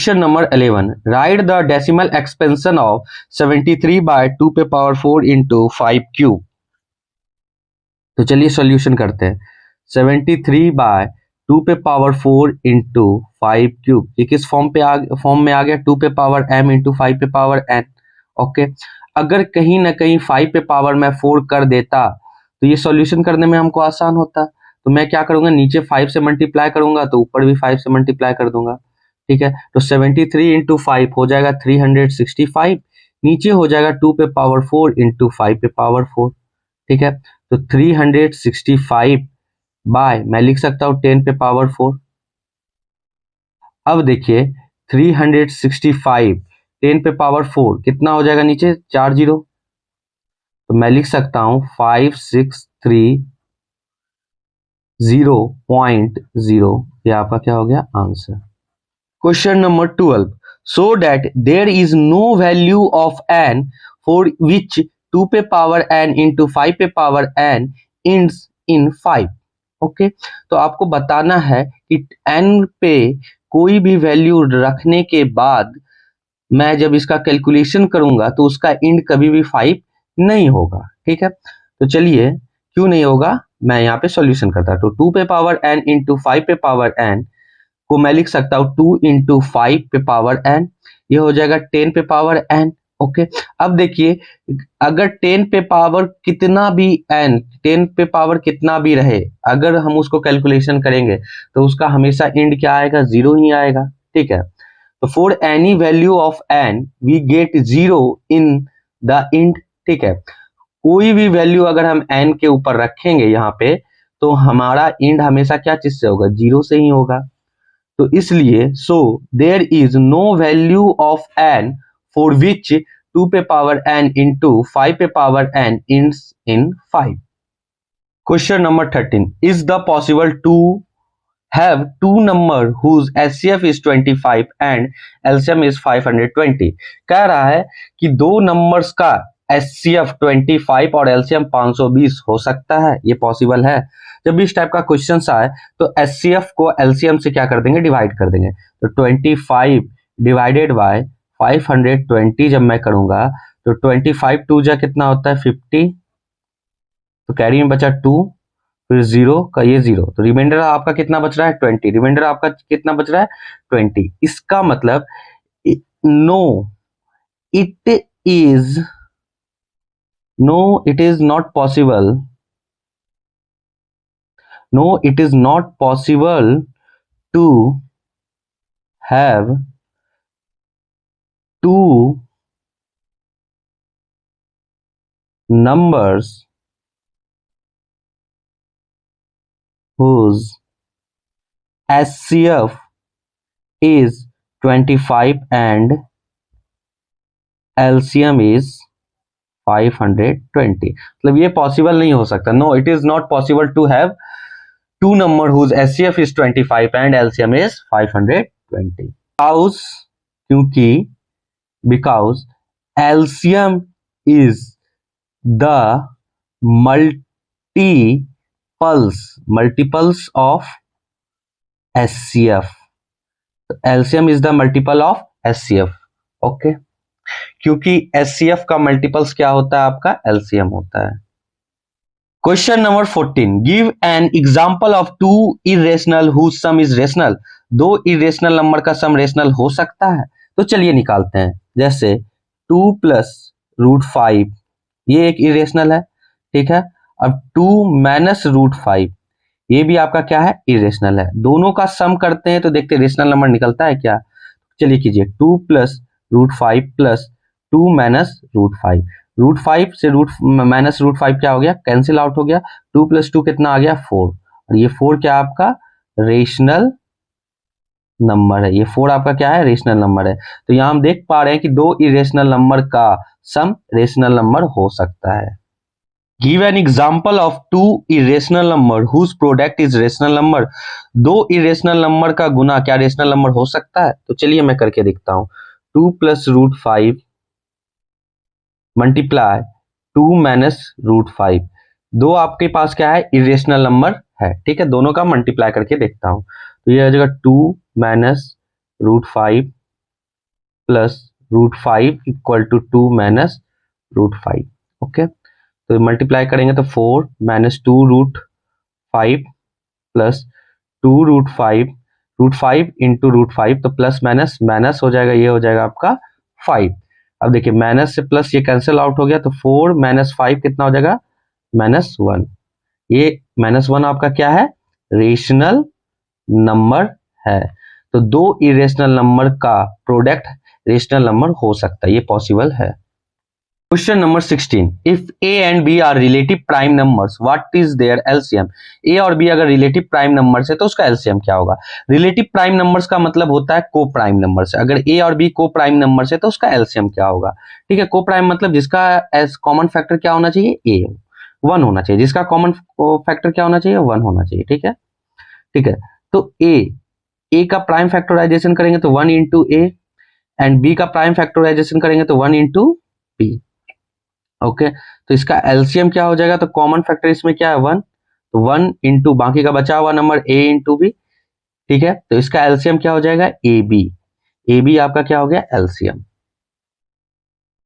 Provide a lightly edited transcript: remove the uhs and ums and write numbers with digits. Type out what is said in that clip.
Question number 11. Write the decimal expansion of 73 by 2 पे power 4 into 5 cube. तो चलिए solution करते हैं। 73 बाय 2 पे पावर 4 इंटू 5 क्यूब, ये किस फॉर्म में आ गया 2 पे पावर m इंटू 5 पे पावर n। ओके, अगर कहीं ना कहीं 5 पे पावर मैं 4 कर देता तो ये सॉल्यूशन करने में हमको आसान होता। तो मैं क्या करूंगा, नीचे 5 से मल्टीप्लाई करूंगा तो ऊपर भी 5 से मल्टीप्लाई कर दूंगा। ठीक है, तो 73 इंटू 5 हो जाएगा 365, नीचे हो जाएगा 2 पे पावर 4 इंटू 5 पे पावर 4। ठीक है, तो 365 बाय मैं लिख सकता हूं 10 पे पावर 4। अब देखिए 365 10 पे पावर 4 कितना हो जाएगा, नीचे 4 जीरो, तो मैं लिख सकता हूं 5630.0, ये आपका क्या हो गया answer. Question number 12. So that there is no value of n for which 2 पे पावर n into 5 पे power n ends in 5. Okay, तो आपको बताना है कि n पे कोई भी वैल्यू रखने के बाद मैं जब इसका कैलकुलेशन करूंगा तो उसका इंड कभी भी 5 नहीं होगा। ठीक है, तो चलिए क्यों नहीं होगा, मैं यहाँ पे सॉल्यूशन करता हूँ। तो 2 पे पावर n इंटू 5 पे पावर n को मैं लिख सकता हूँ 2 इंटू 5 पे पावर n, ये हो जाएगा 10 पे पावर n। ओके, अब देखिए अगर 10 पे पावर कितना भी n, 10 पे पावर कितना भी रहे, अगर हम उसको कैलकुलेशन करेंगे तो उसका हमेशा इंड क्या आएगा, 0 ही आएगा। ठीक है, तो for any value of n we get 0 in the end. ठीक है, कोई भी वैल्यू अगर हम n के ऊपर रखेंगे यहाँ पे तो हमारा इंड हमेशा क्या चीज से होगा, 0 से ही होगा। तो इसलिए so there is no value of n for which 2 पे पावर n इंटू 5 पे power n ends in 5। Question number 13. Is the possible to have two number whose HCF is 25 and LCM is 520। कह रहा है कि दो numbers का HCF 25 और LCM 520 हो सकता है, ये पॉसिबल है। जब भी इस टाइप का क्वेश्चन आए तो HCF को LCM से क्या कर देंगे, डिवाइड कर देंगे। तो 25 डिवाइडेड बाय 520 जब मैं करूंगा तो 25 टू जा कितना होता है 50, तो कैरी में बचा 2, फिर 0 का ये 0, तो रिमाइंडर आपका कितना बच रहा है 20, रिमाइंडर आपका कितना बच रहा है 20। इसका मतलब no it is not possible, no it is not possible to have two numbers whose HCF is 25 and LCM is 520। मतलब ये पॉसिबल नहीं हो सकता। No it is not possible to have two number whose HCF is 25 and LCM is 520। because LCM is the multiples of HCF, LCM is the multiple of HCF। Okay, क्योंकि HCF का multiples क्या होता है, आपका LCM होता है। Question number 14. Give an example of two irrational whose sum is rational. दो irrational number का सम रेशनल हो सकता है, तो चलिए निकालते हैं। जैसे 2 प्लस रूट 5 ये एक इरेशनल है। ठीक है, अब 2 माइनस रूट 5 ये भी आपका क्या है, इरेशनल है। दोनों का सम करते हैं तो देखते हैं रेशनल नंबर निकलता है क्या। चलिए कीजिए 2 plus root 5 plus 2 minus root 5, root 5 से रूट माइनस रूट 5 क्या हो गया, कैंसिल आउट हो गया। 2 प्लस 2 कितना आ गया 4, और ये 4 क्या आपका रेशनल नंबर है, ये 4 आपका क्या है, रेशनल नंबर है। तो यहां हम देख पा रहे हैं कि दो इरेशनल नंबर का सम रेशनल नंबर हो सकता है। Give an example of two irrational number whose product is rational number. दो इरेशनल नंबर का गुना क्या रेशनल नंबर हो सकता है, तो चलिए मैं करके दिखता हूं। 2 plus root 5 multiply 2 minus root 5, दो आपके पास क्या है, इरेशनल नंबर है। ठीक है, दोनों का मल्टीप्लाई करके देखता हूं, तो ये आ जाएगा 2 minus root 5 plus √5 equal to 2 minus √5। Okay, तो मल्टीप्लाई करेंगे तो 4 माइनस 2√5 प्लस 2√5, √5 इंटू √5, तो प्लस माइनस माइनस हो जाएगा, ये हो जाएगा आपका 5। अब देखिए माइनस से प्लस ये कैंसिल आउट हो गया, तो 4 माइनस 5 कितना हो जाएगा, -1। ये -1 आपका क्या है, रेशनल नंबर है। तो दो इरेशनल नंबर का प्रोडक्ट रेशनल नंबर हो सकता है, ये पॉसिबल है। Question number 16, if A and B are relative prime numbers what is there LCM. A और बी अगर रिलेटिव प्राइम नंबर्स है तो उसका एलसीएम क्या होगा। रिलेटिव प्राइम नंबर्स का मतलब होता है को प्राइम नंबर्स। अगर ए और बी को प्राइम नंबर्स है तो उसका एलसीएम क्या होगा। ठीक है, को प्राइम मतलब जिसका एज कॉमन फैक्टर क्या होना चाहिए, ए 1 होना चाहिए, जिसका कॉमन फैक्टर क्या होना चाहिए, 1 होना चाहिए। ठीक है, ठीक है, तो ए का प्राइम फैक्टराइजेशन करेंगे तो 1 इंटू ए, एंड बी का प्राइम फैक्टराइजेशन करेंगे तो 1 इंटू बी। ओके, तो इसका एलसीएम क्या हो जाएगा, तो कॉमन फैक्टर इसमें क्या है 1, तो 1 इंटू बाकी का बचा हुआ नंबर ए इंटू बी। ठीक है, तो इसका एलसीएम क्या हो जाएगा, ए बी। ए बी आपका क्या हो गया एलसीएम।